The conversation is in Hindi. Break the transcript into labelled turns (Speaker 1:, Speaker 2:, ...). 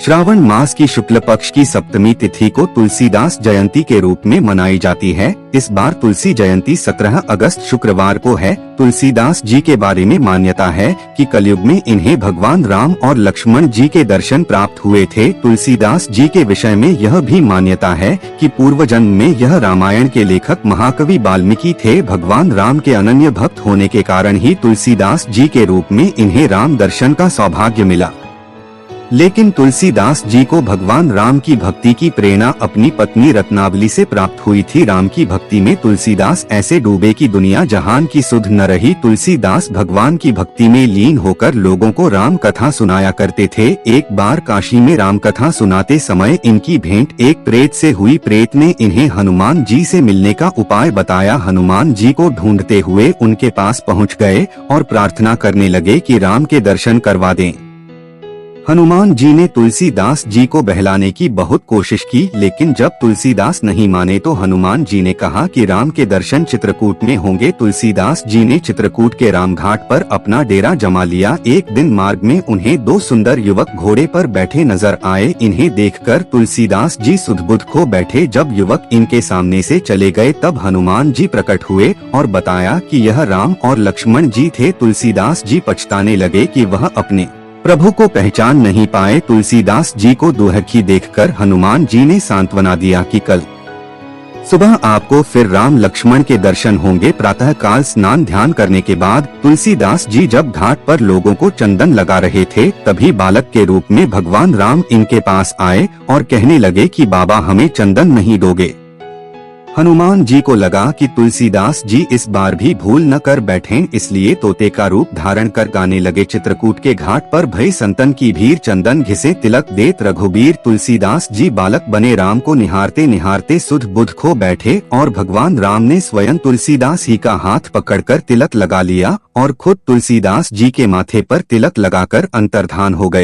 Speaker 1: श्रावण मास की शुक्ल पक्ष की सप्तमी तिथि को तुलसीदास जयंती के रूप में मनाई जाती है। इस बार तुलसी जयंती 17 अगस्त शुक्रवार को है। तुलसीदास जी के बारे में मान्यता है कि कलयुग में इन्हें भगवान राम और लक्ष्मण जी के दर्शन प्राप्त हुए थे। तुलसीदास जी के विषय में यह भी मान्यता है कि पूर्व जन्म में यह रामायण के लेखक महाकवि वाल्मीकि थे। भगवान राम के अनन्य भक्त होने के कारण ही तुलसीदास जी के रूप में इन्हें राम दर्शन का सौभाग्य मिला। लेकिन तुलसीदास जी को भगवान राम की भक्ति की प्रेरणा अपनी पत्नी रत्नावली से प्राप्त हुई थी। राम की भक्ति में तुलसीदास ऐसे डूबे कि दुनिया जहान की सुध न रही। तुलसीदास भगवान की भक्ति में लीन होकर लोगों को राम कथा सुनाया करते थे। एक बार काशी में राम कथा सुनाते समय इनकी भेंट एक प्रेत से हुई। प्रेत ने इन्हें हनुमान जी से मिलने का उपाय बताया। हनुमान जी को ढूंढते हुए उनके पास पहुँच गए और प्रार्थना करने लगे कि राम के दर्शन करवा दें। हनुमान जी ने तुलसीदास जी को बहलाने की बहुत कोशिश की, लेकिन जब तुलसीदास नहीं माने तो हनुमान जी ने कहा कि राम के दर्शन चित्रकूट में होंगे। तुलसीदास जी ने चित्रकूट के रामघाट पर अपना डेरा जमा लिया। एक दिन मार्ग में उन्हें दो सुंदर युवक घोड़े पर बैठे नजर आए। इन्हें देखकर तुलसीदास जी सुध-बुध खो बैठे। जब युवक इनके सामने से चले गए तब हनुमान जी प्रकट हुए और बताया कि यह राम और लक्ष्मण जी थे। तुलसीदास जी पछताने लगे कि वह अपने प्रभु को पहचान नहीं पाए। तुलसीदास जी को दुहखी देखकर हनुमान जी ने सांत्वना दिया कि कल सुबह आपको फिर राम लक्ष्मण के दर्शन होंगे। प्रातः काल स्नान ध्यान करने के बाद तुलसीदास जी जब घाट पर लोगों को चंदन लगा रहे थे, तभी बालक के रूप में भगवान राम इनके पास आए और कहने लगे कि बाबा हमें चंदन नहीं दोगे। हनुमान जी को लगा कि तुलसीदास जी इस बार भी भूल न कर बैठें, इसलिए तोते का रूप धारण कर गाने लगे। चित्रकूट के घाट पर भई संतन की भीड़, चंदन घिसे तिलक देत रघुबीर। तुलसीदास जी बालक बने राम को निहारते निहारते सुध बुध खो बैठे और भगवान राम ने स्वयं तुलसीदास ही का हाथ पकड़कर तिलक लगा लिया और खुद तुलसीदास जी के माथे पर तिलक लगाकर अंतर्धान हो गए।